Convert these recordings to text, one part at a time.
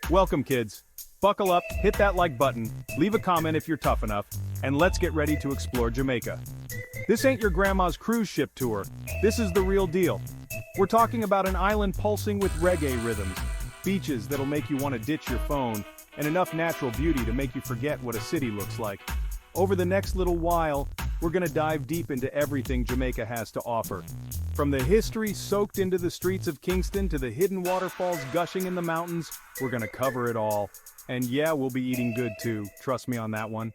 Welcome, kids. Buckle up, hit that like button, leave a comment if you're tough enough, and let's get ready to explore Jamaica. This ain't your grandma's cruise ship tour. This is the real deal. We're talking about an island pulsing with reggae rhythms, beaches that'll make you want to ditch your phone, and enough natural beauty to make you forget what a city looks like. Over the next little while, we're gonna dive deep into everything Jamaica has to offer. From the history soaked into the streets of Kingston to the hidden waterfalls gushing in the mountains, we're gonna cover it all. And yeah, we'll be eating good too, trust me on that one.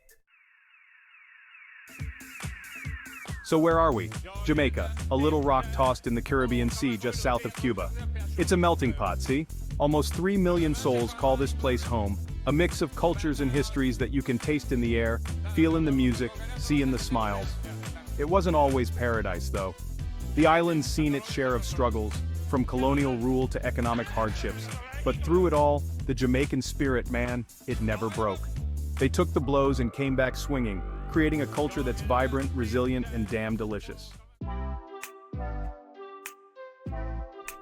So where are we? Jamaica, a little rock tossed in the Caribbean Sea just south of Cuba. It's a melting pot, see? Almost 3 million souls call this place home, a mix of cultures and histories that you can taste in the air, feel in the music, see in the smiles. It wasn't always paradise, though. The island's seen its share of struggles, from colonial rule to economic hardships. But through it all, the Jamaican spirit, man, it never broke. They took the blows and came back swinging, creating a culture that's vibrant, resilient, and damn delicious.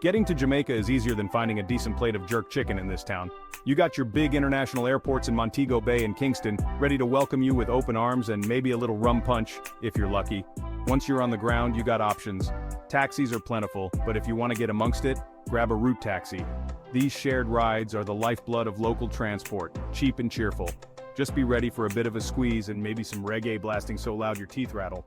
Getting to Jamaica is easier than finding a decent plate of jerk chicken in this town. You got your big international airports in Montego Bay and Kingston, ready to welcome you with open arms and maybe a little rum punch, if you're lucky. Once you're on the ground, you got options. Taxis are plentiful, but if you want to get amongst it, grab a route taxi. These shared rides are the lifeblood of local transport, cheap and cheerful. Just be ready for a bit of a squeeze and maybe some reggae blasting so loud your teeth rattle.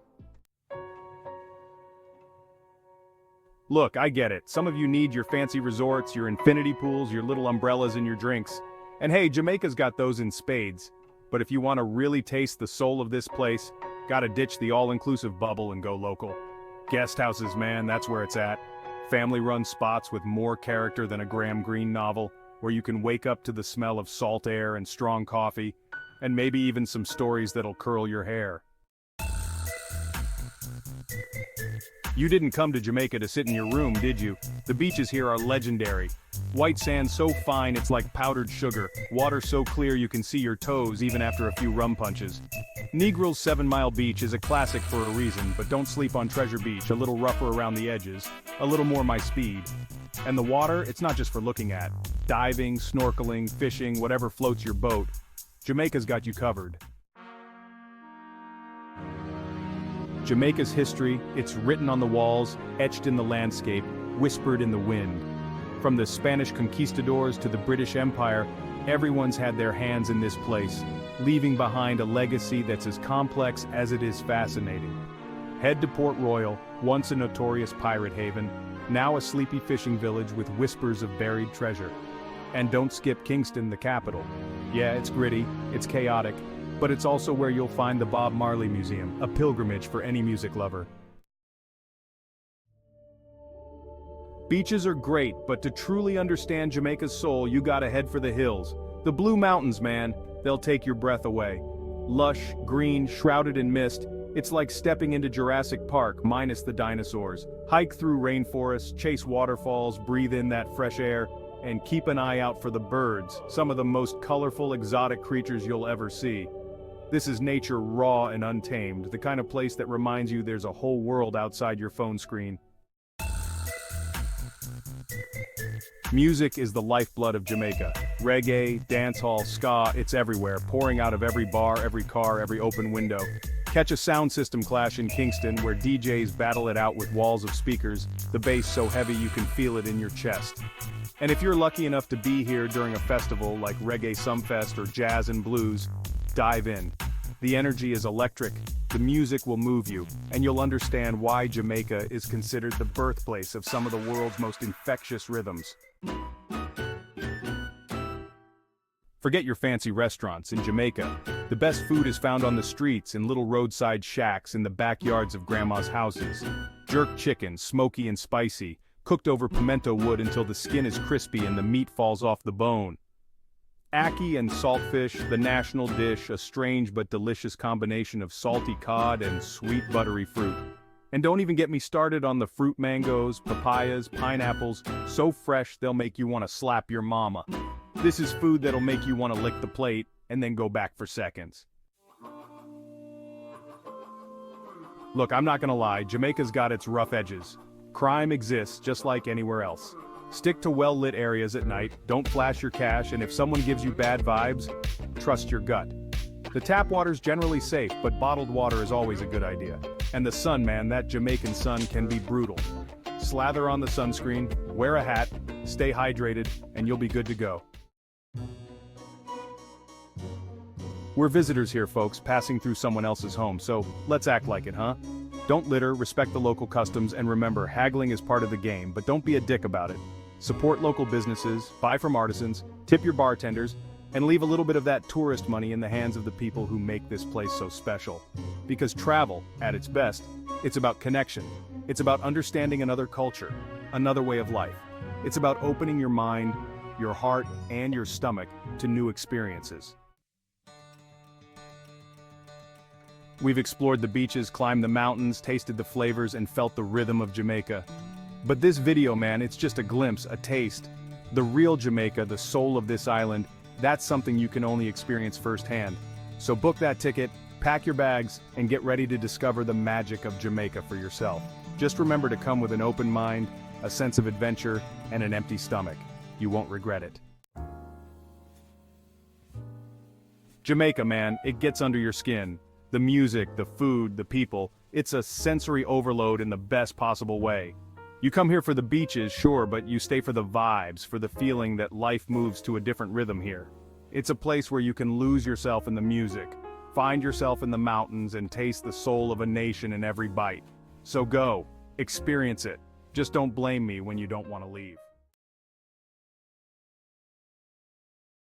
Look, I get it. Some of you need your fancy resorts, your infinity pools, your little umbrellas and your drinks. And hey, Jamaica's got those in spades. But if you want to really taste the soul of this place, gotta ditch the all-inclusive bubble and go local. Guest houses, man, that's where it's at. Family-run spots with more character than a Graham Greene novel, where you can wake up to the smell of salt air and strong coffee, and maybe even some stories that'll curl your hair. You didn't come to Jamaica to sit in your room, did you? The beaches here are legendary. White sand so fine it's like powdered sugar, water so clear you can see your toes even after a few rum punches. Negril's 7 Mile Beach is a classic for a reason, but don't sleep on Treasure Beach, a little rougher around the edges, a little more my speed. And the water, it's not just for looking at. Diving, snorkeling, fishing, whatever floats your boat. Jamaica's got you covered. Jamaica's history, it's written on the walls, etched in the landscape, whispered in the wind. From the Spanish conquistadors to the British Empire, everyone's had their hands in this place, leaving behind a legacy that's as complex as it is fascinating. Head to Port Royal, once a notorious pirate haven, now a sleepy fishing village with whispers of buried treasure. And don't skip Kingston, the capital. Yeah, it's gritty, it's chaotic, but it's also where you'll find the Bob Marley Museum, a pilgrimage for any music lover. Beaches are great, but to truly understand Jamaica's soul, you gotta head for the hills. The Blue Mountains, man, they'll take your breath away. Lush, green, shrouded in mist, it's like stepping into Jurassic Park, minus the dinosaurs. Hike through rainforests, chase waterfalls, breathe in that fresh air, and keep an eye out for the birds, some of the most colorful, exotic creatures you'll ever see. This is nature raw and untamed, the kind of place that reminds you there's a whole world outside your phone screen. Music is the lifeblood of Jamaica. Reggae, dancehall, ska, it's everywhere, pouring out of every bar, every car, every open window. Catch a sound system clash in Kingston where DJs battle it out with walls of speakers, the bass so heavy you can feel it in your chest. And if you're lucky enough to be here during a festival like Reggae Sumfest or Jazz and Blues, dive in. The energy is electric, the music will move you, and you'll understand why Jamaica is considered the birthplace of some of the world's most infectious rhythms. Forget your fancy restaurants. In Jamaica, the best food is found on the streets in little roadside shacks in the backyards of grandma's houses. Jerk chicken, smoky and spicy, cooked over pimento wood until the skin is crispy and the meat falls off the bone. Ackee and saltfish, the national dish, a strange but delicious combination of salty cod and sweet buttery fruit. And don't even get me started on the fruit mangoes, papayas, pineapples, so fresh they'll make you want to slap your mama. This is food that'll make you want to lick the plate and then go back for seconds. Look, I'm not gonna lie, Jamaica's got its rough edges. Crime exists just like anywhere else. Stick to well-lit areas at night, don't flash your cash, and if someone gives you bad vibes, trust your gut. The tap water's generally safe, but bottled water is always a good idea. And the sun, man, that Jamaican sun can be brutal. Slather on the sunscreen, wear a hat, stay hydrated, and you'll be good to go. We're visitors here, folks, passing through someone else's home, so let's act like it, huh? Don't litter, respect the local customs, and remember, haggling is part of the game, but don't be a dick about it. Support local businesses, buy from artisans, tip your bartenders, and leave a little bit of that tourist money in the hands of the people who make this place so special. Because travel, at its best, it's about connection. It's about understanding another culture, another way of life. It's about opening your mind, your heart, and your stomach to new experiences. We've explored the beaches, climbed the mountains, tasted the flavors, and felt the rhythm of Jamaica. But this video, man, it's just a glimpse, a taste. The real Jamaica, the soul of this island, that's something you can only experience firsthand. So book that ticket, pack your bags, and get ready to discover the magic of Jamaica for yourself. Just remember to come with an open mind, a sense of adventure, and an empty stomach. You won't regret it. Jamaica, man, it gets under your skin. The music, the food, the people, it's a sensory overload in the best possible way. You come here for the beaches, sure, but you stay for the vibes, for the feeling that life moves to a different rhythm here. It's a place where you can lose yourself in the music, find yourself in the mountains, and taste the soul of a nation in every bite. So go, experience it. Just don't blame me when you don't want to leave.